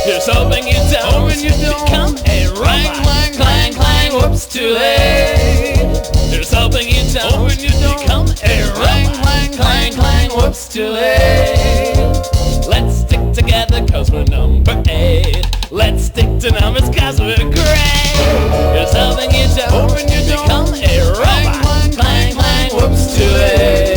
Here's hoping you don't become a robot. Clang, clang, whoops, too late. Here's hoping you don't become a robot. Clang, clang, whoops, too late. Let's stick together cause we're number 8. Let's stick to numbers cause we're great. Here's hoping you don't become a robot. Clang, clang, whoops, too late.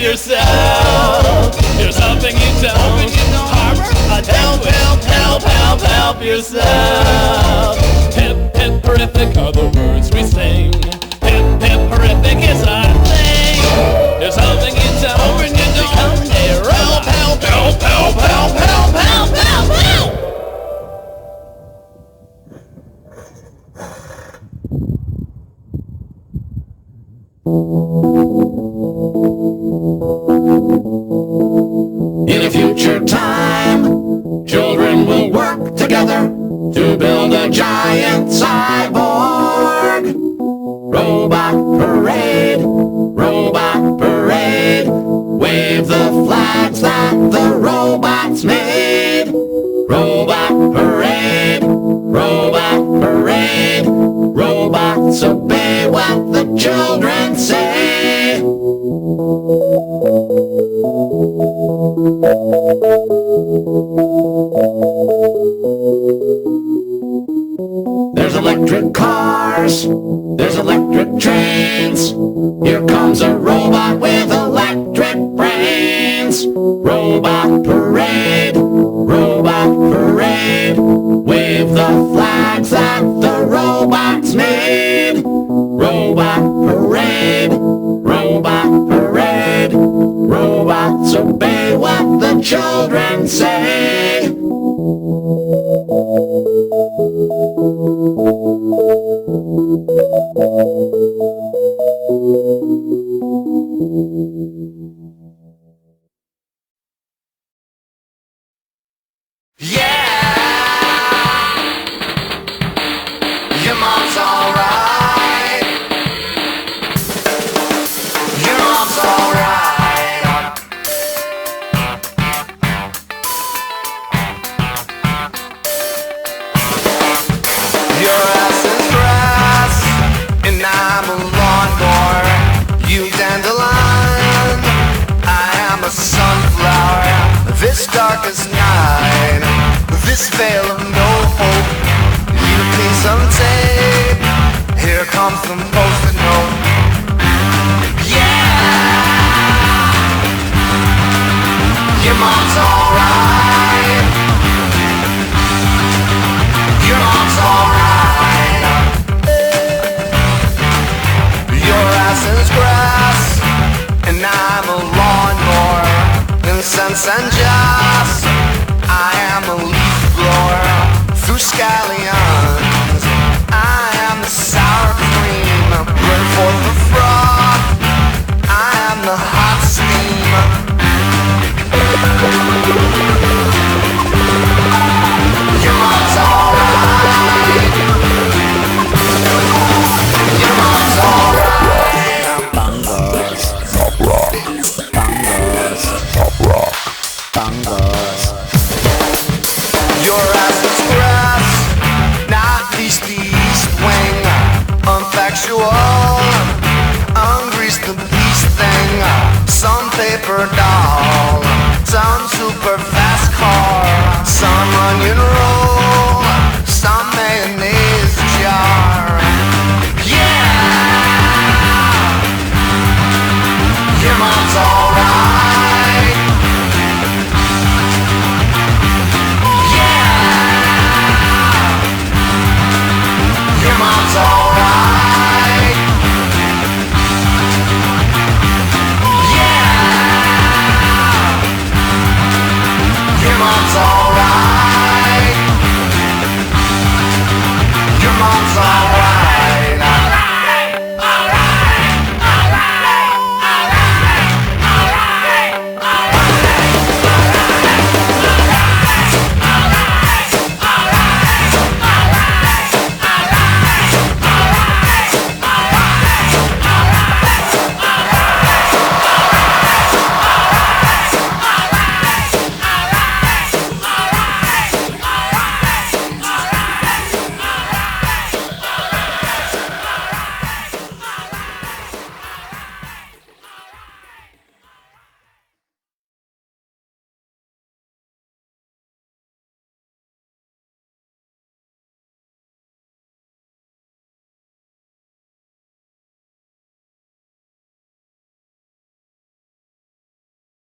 Yourself. Here's hoping you don't harbor a help yourself. Hip, hip, horrific are the words we sing. Hip, hip, horrific is our thing. Here's hoping you don't become a robot. Help, help, help, help, help, help, help, help. In a future time, children will work together to build a giant cyborg. Robot parade, robot parade. Wave the flags that the robots made. Robot parade, robot parade. Robots obey what the children say. There's electric cars, there's electric trains. Here comes a robot with electric brains. Robot parade, robot parade. Wave the flags that the robots made. Robot parade, robot parade. Robots obey what the children say. Your mom's alright. Your mom's alright. Your ass is grass, and I'm a lawnmower. You dandelion, I am a sunflower. This darkest night, this veil of no hope. Need a piece of tape. Here comes the post-it note. Yeah, your mom's alright. Your mom's alright. Your ass is grass, and I'm a lawnmower. Incense and just, I am a leaf blower. Through scallions, I am the sour cream. Burn for the froth, I am the hot steam. Your mom's alright. Your mom's alright. Bongos, top rock, bongos, top rock, bongos. Your ass is grass, not least the east wing. Unfactual, ungrease the beast thing. Some paper doll, some super fast car, some onion roll, some mayonnaise jar. Yeah, your mom's alright. Your mom's alright. Yeah, your mom's alright. Your mom's alright.